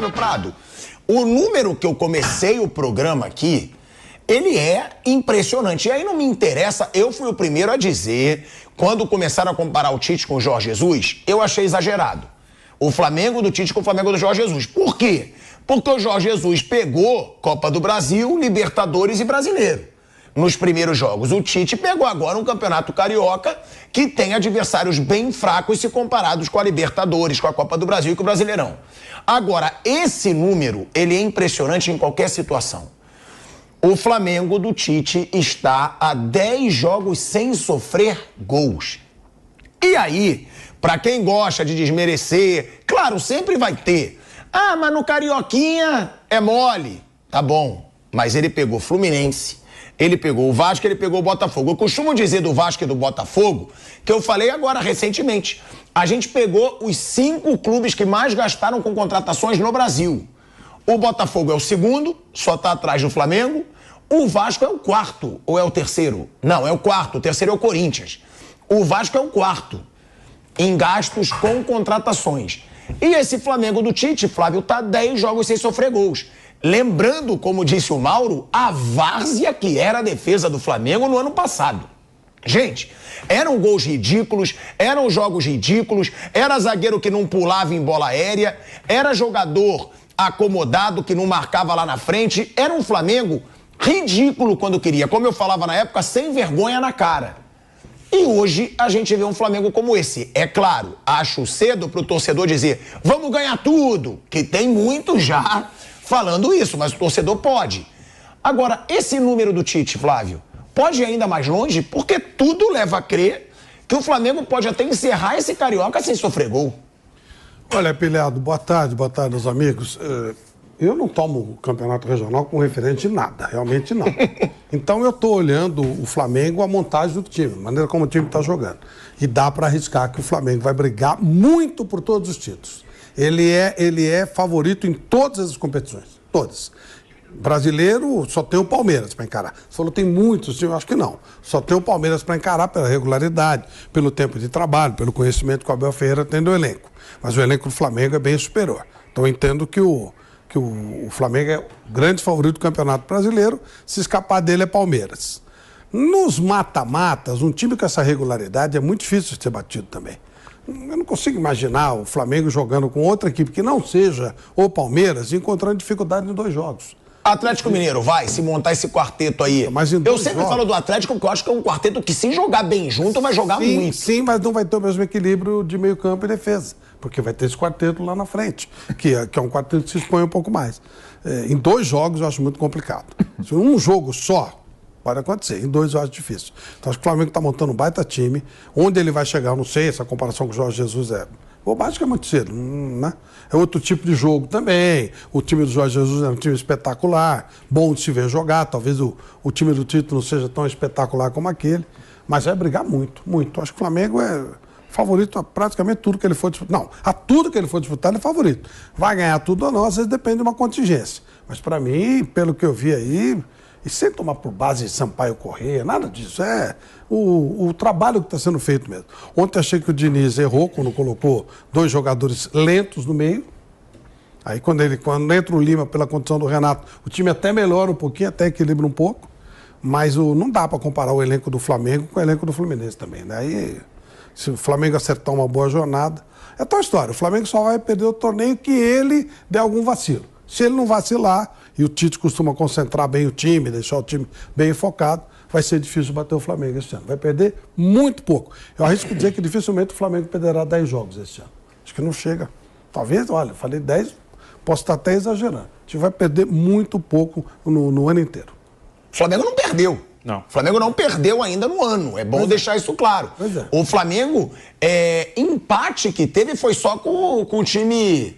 Flávio Prado, o número que eu comecei o programa aqui, ele é impressionante. E aí não me interessa, eu fui o primeiro a dizer, quando começaram a comparar o Tite com o Jorge Jesus, eu achei exagerado. O Flamengo do Tite com o Flamengo do Jorge Jesus. Por quê? Porque o Jorge Jesus pegou Copa do Brasil, Libertadores e Brasileiro nos primeiros jogos. O Tite pegou agora um campeonato carioca que tem adversários bem fracos se comparados com a Libertadores, com a Copa do Brasil e com o Brasileirão. Agora, esse número, ele é impressionante em qualquer situação. O Flamengo do Tite está a 10 jogos sem sofrer gols. E aí, pra quem gosta de desmerecer, claro, sempre vai ter. Ah, mas no Carioquinha é mole. Tá bom, mas ele pegou Fluminense, ele pegou o Vasco, ele pegou o Botafogo. Eu costumo dizer do Vasco e do Botafogo, que eu falei agora recentemente. A gente pegou os 5 clubes que mais gastaram com contratações no Brasil. O Botafogo é o segundo, só tá atrás do Flamengo. O Vasco é o quarto, ou é o terceiro? Não, é o quarto, o terceiro é o Corinthians. O Vasco é o quarto em gastos com contratações. E esse Flamengo do Tite, Flávio, tá 10 jogos sem sofrer gols. Lembrando, como disse o Mauro, a várzea que era a defesa do Flamengo no ano passado. Gente, eram gols ridículos, eram jogos ridículos, era zagueiro que não pulava em bola aérea, era jogador acomodado que não marcava lá na frente, era um Flamengo ridículo quando queria, como eu falava na época, sem vergonha na cara. E hoje a gente vê um Flamengo como esse. É claro, acho cedo pro torcedor dizer, vamos ganhar tudo, que tem muito já falando isso, mas o torcedor pode. Agora, esse número do Tite, Flávio, pode ir ainda mais longe, porque tudo leva a crer que o Flamengo pode até encerrar esse Carioca sem sofrer gol. Olha, Pilhado, boa tarde meus amigos. Eu não tomo o campeonato regional com referente em nada, realmente não. Então eu estou olhando o Flamengo, a montagem do time, a maneira como o time está jogando. E dá para arriscar que o Flamengo vai brigar muito por todos os títulos. Ele é favorito em todas as competições, todas. Brasileiro só tem o Palmeiras para encarar. Você falou tem muitos, eu acho que não. Só tem o Palmeiras para encarar pela regularidade, pelo tempo de trabalho, pelo conhecimento que o Abel Ferreira tem do elenco. Mas o elenco do Flamengo é bem superior. Então eu entendo que o Flamengo é o grande favorito do Campeonato Brasileiro, se escapar dele é Palmeiras. Nos mata-matas, um time com essa regularidade é muito difícil de ser batido também. Eu não consigo imaginar o Flamengo jogando com outra equipe que não seja o Palmeiras e encontrando dificuldade em 2 jogos. Atlético Mineiro, vai se montar esse quarteto aí. Mas eu sempre falo do Atlético porque eu acho que é um quarteto que, se jogar bem junto, vai jogar muito. Sim, mas não vai ter o mesmo equilíbrio de meio campo e defesa. Porque vai ter esse quarteto lá na frente, que é um quarteto que se expõe um pouco mais. Em 2 jogos eu acho muito complicado. Se um jogo só, pode acontecer. Em 2 eu acho difícil. Então acho que o Flamengo está montando um baita time. Onde ele vai chegar, eu não sei, essa comparação com o Jorge Jesus é bobagem, que é muito cedo, né? É outro tipo de jogo também. O time do Jorge Jesus é um time espetacular, bom de se ver jogar. Talvez o time do Tite não seja tão espetacular como aquele, mas vai brigar muito, muito. Acho que o Flamengo é favorito a praticamente tudo que ele for disputar. Não, a tudo que ele for disputar ele é favorito. Vai ganhar tudo ou não, às vezes depende de uma contingência. Mas para mim, pelo que eu vi aí, e sem tomar por base Sampaio Corrêa, nada disso. É o trabalho que está sendo feito mesmo. Ontem achei que o Diniz errou quando colocou 2 jogadores lentos no meio. Aí quando entra o Lima pela condição do Renato, o time até melhora um pouquinho, até equilibra um pouco. Mas não dá para comparar o elenco do Flamengo com o elenco do Fluminense também. Né? Aí, se o Flamengo acertar uma boa jornada, é tal história. O Flamengo só vai perder o torneio que ele der algum vacilo. Se ele não vacilar, e o Tite costuma concentrar bem o time, deixar o time bem focado, vai ser difícil bater o Flamengo esse ano. Vai perder muito pouco. Eu arrisco dizer que dificilmente o Flamengo perderá 10 jogos esse ano. Acho que não chega. Talvez, olha, falei 10, posso estar até exagerando. A gente vai perder muito pouco no ano inteiro. O Flamengo não perdeu. Não. O Flamengo não perdeu ainda no ano. É bom deixar isso claro. O Flamengo, empate que teve foi só com o time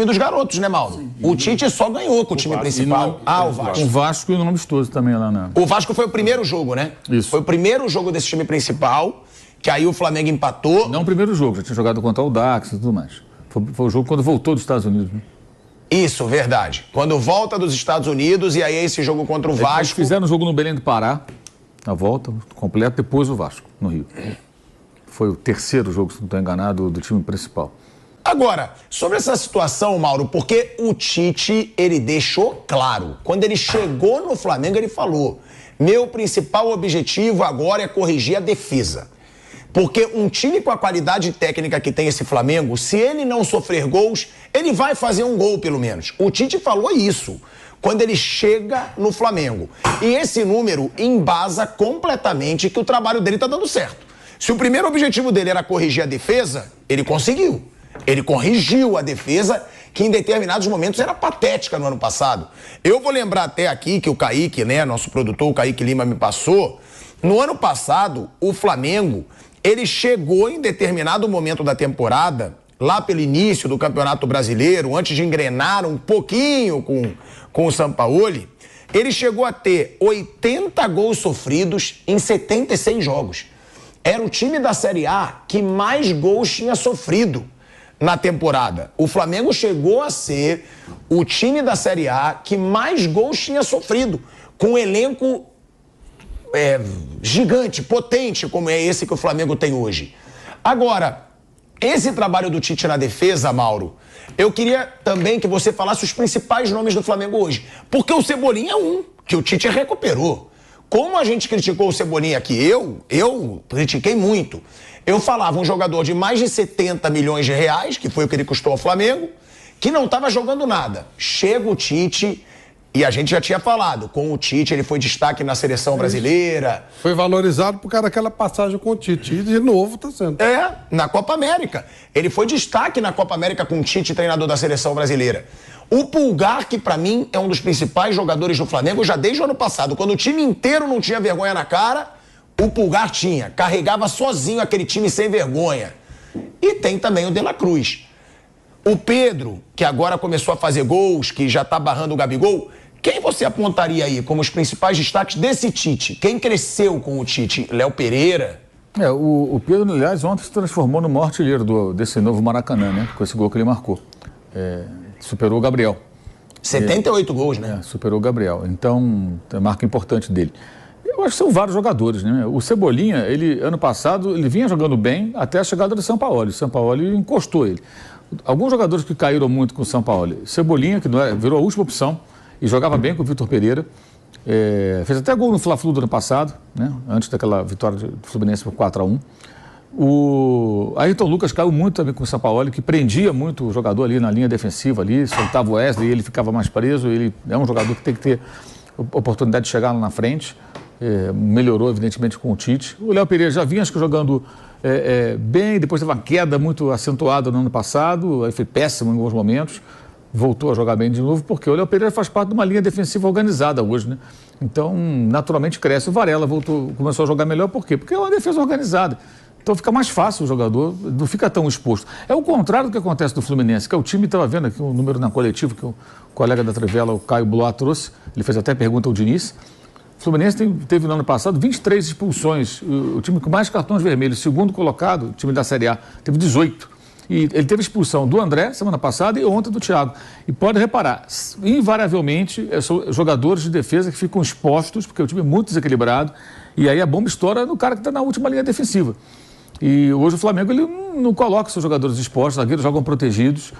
dos garotos, né, Mauro? Sim. O Tite só ganhou com o time principal. O Vasco. O Vasco e o nome amistoso também lá, né? O Vasco foi o primeiro jogo, né? Isso. Foi o primeiro jogo desse time principal, que aí o Flamengo empatou. Não o primeiro jogo, já tinha jogado contra o Dax e tudo mais. Foi o jogo quando voltou dos Estados Unidos, né? Isso, verdade. Quando volta dos Estados Unidos e aí esse jogo contra o Vasco. Eles fizeram o jogo no Belém do Pará, a volta completa, depois o Vasco, no Rio. Foi o terceiro jogo, se não estou enganado, do time principal. Agora, sobre essa situação, Mauro, porque o Tite, ele deixou claro, quando ele chegou no Flamengo, ele falou, meu principal objetivo agora é corrigir a defesa. Porque um time com a qualidade técnica que tem esse Flamengo, se ele não sofrer gols, ele vai fazer um gol pelo menos. O Tite falou isso quando ele chega no Flamengo. E esse número embasa completamente que o trabalho dele está dando certo. Se o primeiro objetivo dele era corrigir a defesa, ele conseguiu. Ele corrigiu a defesa, que em determinados momentos era patética no ano passado. Eu vou lembrar até aqui que o Kaique, né, nosso produtor, o Kaique Lima, me passou. No ano passado, o Flamengo, ele chegou em determinado momento da temporada, lá pelo início do Campeonato Brasileiro, antes de engrenar um pouquinho com o Sampaoli, ele chegou a ter 80 gols sofridos em 76 jogos. Era o time da Série A que mais gols tinha sofrido na temporada. O Flamengo chegou a ser o time da Série A que mais gols tinha sofrido, com um elenco gigante, potente, como é esse que o Flamengo tem hoje. Agora, esse trabalho do Tite na defesa, Mauro, eu queria também que você falasse os principais nomes do Flamengo hoje. Porque o Cebolinha é um, que o Tite recuperou. Como a gente criticou o Cebolinha aqui, eu critiquei muito. Eu falava um jogador de mais de 70 milhões de reais, que foi o que ele custou ao Flamengo, que não estava jogando nada. Chega o Tite, e a gente já tinha falado, com o Tite ele foi destaque na seleção brasileira. Foi valorizado por causa daquela passagem com o Tite, e de novo está sendo. Na Copa América. Ele foi destaque na Copa América com o Tite, treinador da seleção brasileira. O Pulgar, que pra mim é um dos principais jogadores do Flamengo, já desde o ano passado, quando o time inteiro não tinha vergonha na cara, o Pulgar tinha. Carregava sozinho aquele time sem vergonha. E tem também o De La Cruz. O Pedro, que agora começou a fazer gols, que já tá barrando o Gabigol, quem você apontaria aí como os principais destaques desse Tite? Quem cresceu com o Tite? Léo Pereira? O Pedro, aliás, ontem se transformou no maior artilheiro desse novo Maracanã, né? Com esse gol que ele marcou. Superou o Gabriel. 78 gols, né? Superou o Gabriel. Então, é uma marca importante dele. Eu acho que são vários jogadores, né? O Cebolinha, ano passado, ele vinha jogando bem até a chegada do Sampaoli. O Sampaoli encostou ele. Alguns jogadores que caíram muito com o Sampaoli. Cebolinha, que virou a última opção e jogava bem com o Vitor Pereira. Fez até gol no Fla-Flu do ano passado, né? Antes daquela vitória do Fluminense por 4-1. O Ayrton Lucas caiu muito também com o Sampaoli, que prendia muito o jogador ali na linha defensiva, ali, soltava o Wesley e ele ficava mais preso. Ele é um jogador que tem que ter oportunidade de chegar lá na frente. Melhorou, evidentemente, com o Tite. O Léo Pereira já vinha, acho que jogando bem, depois teve uma queda muito acentuada no ano passado, aí foi péssimo em alguns momentos. Voltou a jogar bem de novo, porque o Léo Pereira faz parte de uma linha defensiva organizada hoje, né? Então, naturalmente, cresce. O Varela começou a jogar melhor, por quê? Porque é uma defesa organizada. Então fica mais fácil o jogador, não fica tão exposto. É o contrário do que acontece no Fluminense, que é o time, estava vendo aqui um número na coletiva que o colega da Trivela, o Caio Blois, trouxe, ele fez até pergunta ao Diniz. O Fluminense teve no ano passado 23 expulsões, o time com mais cartões vermelhos, segundo colocado, o time da Série A, teve 18. E ele teve expulsão do André, semana passada, e ontem do Thiago. E pode reparar, invariavelmente, são jogadores de defesa que ficam expostos, porque o time é muito desequilibrado, e aí a bomba estoura no cara que está na última linha defensiva. E hoje o Flamengo ele não coloca seus jogadores expostos, os zagueiros jogam protegidos,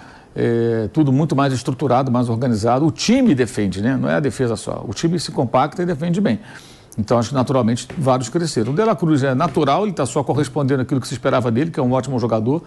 tudo muito mais estruturado, mais organizado. O time defende, né? Não é a defesa só. O time se compacta e defende bem. Então, acho que naturalmente vários cresceram. O De La Cruz é natural, ele está só correspondendo àquilo que se esperava dele, que é um ótimo jogador.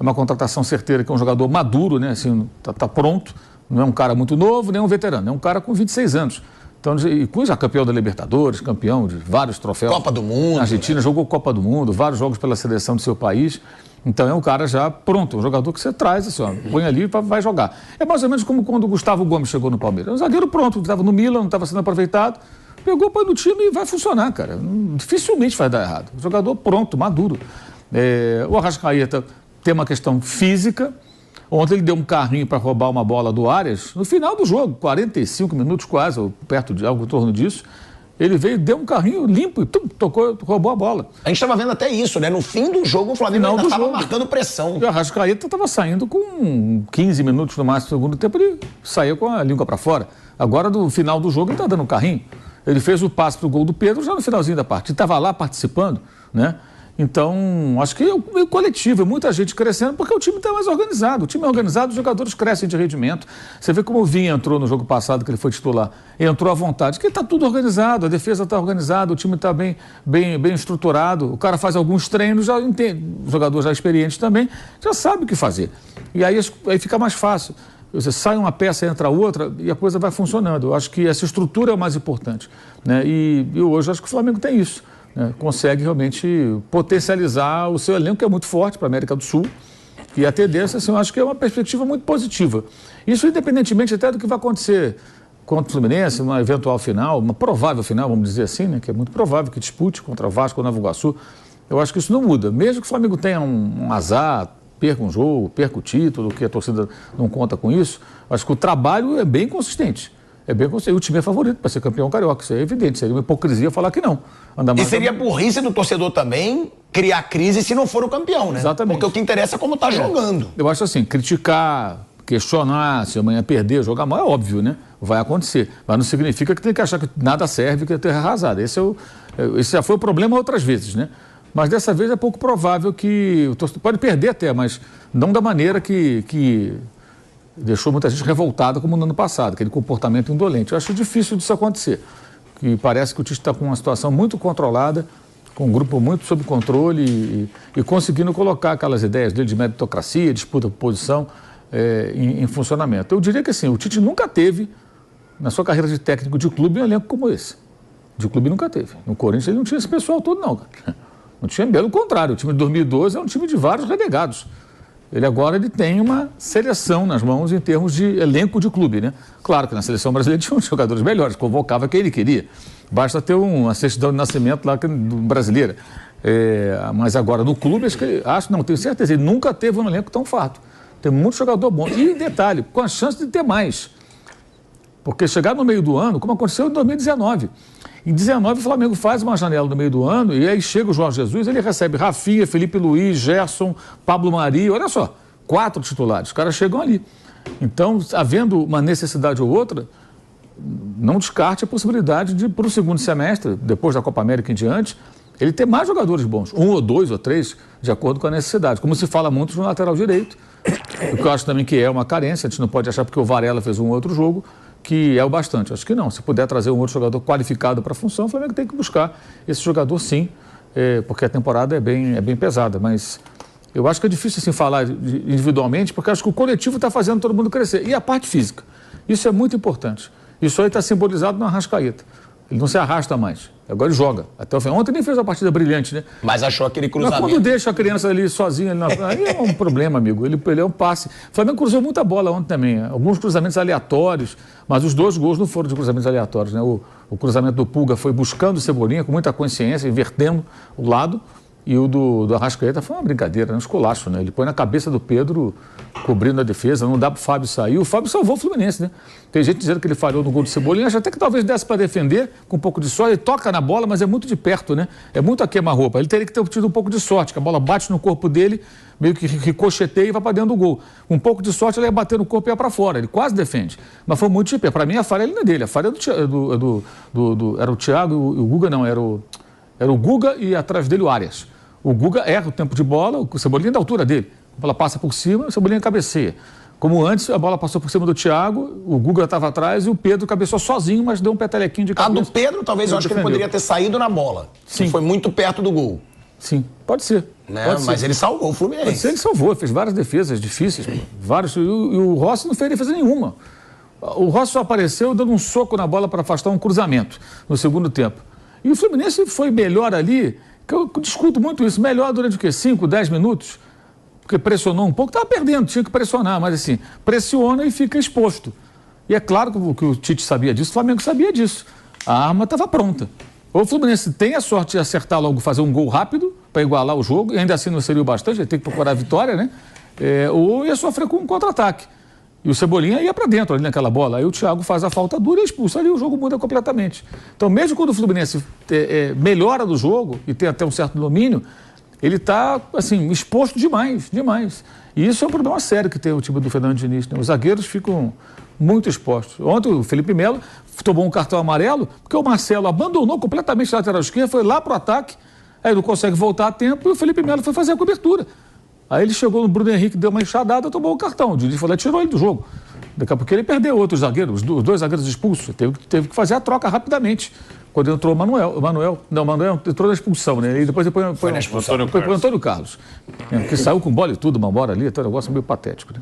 É uma contratação certeira, que é um jogador maduro, né? Assim, tá pronto. Não é um cara muito novo, nem um veterano. É um cara com 26 anos. Então, e já campeão da Libertadores, campeão de vários troféus. Copa do Mundo. Na Argentina, né? Jogou Copa do Mundo, vários jogos pela seleção do seu país. Então, é um cara já pronto, um jogador que você traz, assim, ó, põe ali e vai jogar. É mais ou menos como quando o Gustavo Gomes chegou no Palmeiras. Um zagueiro pronto, que estava no Milan, não estava sendo aproveitado. Pegou, põe no time e vai funcionar, cara. Dificilmente vai dar errado. Jogador pronto, maduro. O Arrascaeta tem uma questão física. Ontem ele deu um carrinho para roubar uma bola do Arias. No final do jogo, 45 minutos quase, ou perto de algo em torno disso. Ele veio, deu um carrinho limpo e tocou, roubou a bola. A gente estava vendo até isso, né? No fim do jogo, o Flamengo ainda estava marcando pressão. E o Arrascaeta estava saindo com 15 minutos no máximo do segundo tempo, ele saiu com a língua para fora. Agora, no final do jogo, ele está dando um carrinho. Ele fez o passe para o gol do Pedro já no finalzinho da partida. Estava lá participando, né? Então, acho que é o coletivo, é muita gente crescendo, porque o time está mais organizado. O time é organizado, os jogadores crescem de rendimento. Você vê como o Vinha entrou no jogo passado, que ele foi titular. Entrou à vontade, porque está tudo organizado, a defesa está organizada, o time está bem estruturado. O cara faz alguns treinos, já entende, o jogador já experiente também, já sabe o que fazer. E aí fica mais fácil. Você sai uma peça, entra outra e a coisa vai funcionando. Eu acho que essa estrutura é o mais importante, né? E hoje acho que o Flamengo tem isso. Consegue realmente potencializar o seu elenco, que é muito forte para a América do Sul, e a tendência, assim, eu acho que é uma perspectiva muito positiva. Isso independentemente até do que vai acontecer contra o Fluminense, uma eventual final, uma provável final, vamos dizer assim, né, que é muito provável que dispute contra Vasco ou Nova Iguaçu. Eu acho que isso não muda. Mesmo que o Flamengo tenha um azar, perca um jogo, perca o título, que a torcida não conta com isso, acho que o trabalho é bem consistente. É bem consistente. O time é favorito para ser campeão carioca, isso é evidente. Seria uma hipocrisia falar que não. E seria burrice do torcedor também criar crise se não for o campeão, né? Exatamente. Porque o que interessa é como está jogando. Eu acho assim, criticar, questionar, se amanhã perder, jogar mal, é óbvio, né? Vai acontecer. Mas não significa que tem que achar que nada serve, que é terra arrasada. Esse já foi o problema outras vezes, né? Mas dessa vez é pouco provável que o torcedor pode perder até, mas não da maneira que deixou muita gente revoltada como no ano passado, aquele comportamento indolente. Eu acho difícil disso acontecer. Que parece que o Tite está com uma situação muito controlada, com um grupo muito sob controle e conseguindo colocar aquelas ideias dele de meritocracia, disputa por posição em funcionamento. Eu diria que assim, o Tite nunca teve, na sua carreira de técnico de clube, um elenco como esse. De clube nunca teve. No Corinthians ele não tinha esse pessoal todo, não. Não tinha, pelo contrário, o time de 2012 é um time de vários renegados. Ele tem uma seleção nas mãos em termos de elenco de clube, né? Claro que na seleção brasileira tinha uns jogadores melhores, convocava quem ele queria. Basta ter uma certidão de nascimento lá brasileira. Mas agora no clube, tenho certeza, ele nunca teve um elenco tão farto. Tem muito jogador bom. E detalhe, com a chance de ter mais. Porque chegar no meio do ano, como aconteceu em 2019. Em 2019 o Flamengo faz uma janela no meio do ano e aí chega o Jorge Jesus, ele recebe Rafinha, Felipe Luiz, Gerson, Pablo Mari, olha só, 4 titulares, os caras chegam ali. Então, havendo uma necessidade ou outra, não descarte a possibilidade de, para o segundo semestre, depois da Copa América em diante, ele ter mais jogadores bons, 1 ou 2 ou 3, de acordo com a necessidade, como se fala muito no lateral direito, o que eu acho também que é uma carência, a gente não pode achar porque o Varela fez um outro jogo, que é o bastante. Acho que não. Se puder trazer um outro jogador qualificado para a função, o Flamengo tem que buscar esse jogador sim, porque a temporada é bem pesada. Mas eu acho que é difícil assim, falar individualmente, porque acho que o coletivo está fazendo todo mundo crescer. E a parte física. Isso é muito importante. Isso aí está simbolizado no Arrascaeta. Ele não se arrasta mais. Agora ele joga. Até o fim. Ontem nem fez uma partida brilhante, né? Mas achou aquele cruzamento. Mas quando deixa a criança ali sozinha, aí é um problema, amigo. Ele é um passe. O Flamengo cruzou muita bola ontem também. Alguns cruzamentos aleatórios, mas os 2 gols não foram de cruzamentos aleatórios, né? O cruzamento do Pulga foi buscando o Cebolinha com muita consciência, invertendo o lado. E o do Arrascaeta foi uma brincadeira, um esculacho, né? Ele põe na cabeça do Pedro, cobrindo a defesa, não dá para o Fábio sair. O Fábio salvou o Fluminense, né? Tem gente dizendo que ele falhou no gol do Cebolinha, acho até que talvez desse para defender, com um pouco de sorte. Ele toca na bola, mas é muito de perto, né? É muito a queima-roupa. Ele teria que ter tido um pouco de sorte, que a bola bate no corpo dele, meio que ricocheteia e vai para dentro do gol. Com um pouco de sorte, ele ia bater no corpo e ia para fora. Ele quase defende. Mas foi muito de perto. Para mim, a falha não é dele. A falha era o Thiago e o Guga, não. Era o Guga e atrás dele o Arias. O Guga erra o tempo de bola, o Cebolinha é da altura dele. A bola passa por cima, o Cebolinha cabeceia. Como antes, a bola passou por cima do Thiago, o Guga estava atrás e o Pedro cabeceou sozinho, mas deu um petelequinho de cabeça. A do Pedro, talvez, eu acho que ele poderia ter saído na bola. Sim. Foi muito perto do gol. Sim, pode ser. Né? Pode mas ser. Ele salvou o Fluminense. Pode ser, ele salvou, fez várias defesas difíceis, vários, e o Rossi não fez defesa nenhuma. O Rossi só apareceu dando um soco na bola para afastar um cruzamento no segundo tempo. E o Fluminense foi melhor ali, que eu discuto muito isso, melhor durante o quê? 5, 10 minutos? Porque pressionou um pouco, estava perdendo, tinha que pressionar, mas assim, pressiona e fica exposto. E é claro que o Tite sabia disso, o Flamengo sabia disso. A arma estava pronta. Ou o Fluminense tem a sorte de acertar logo, fazer um gol rápido, para igualar o jogo, e ainda assim não seria o bastante, ele tem que procurar a vitória, né? Ou ia sofrer com um contra-ataque. E o Cebolinha ia para dentro ali naquela bola. Aí o Thiago faz a falta dura e expulsa ali, o jogo muda completamente. Então, mesmo quando o Fluminense melhora do jogo e tem até um certo domínio, ele está, assim, exposto demais. E isso é um problema sério que tem o time do Fernando Diniz, né? Os zagueiros ficam muito expostos. Ontem o Felipe Melo tomou um cartão amarelo porque o Marcelo abandonou completamente a lateral esquerda, foi lá para o ataque, Aí não consegue voltar a tempo e o Felipe Melo foi fazer a cobertura. Aí ele chegou no Bruno Henrique, deu uma enxadada, tomou o cartão. O juiz falou, tirou ele do jogo. Daqui a pouco ele perdeu outros zagueiros, os dois zagueiros expulsos. Teve que fazer a troca rapidamente. Quando entrou o Manuel entrou na expulsão, né? E depois ele põe o Antônio Carlos. Que saiu com bola e tudo, uma bola ali, até um negócio meio patético, né?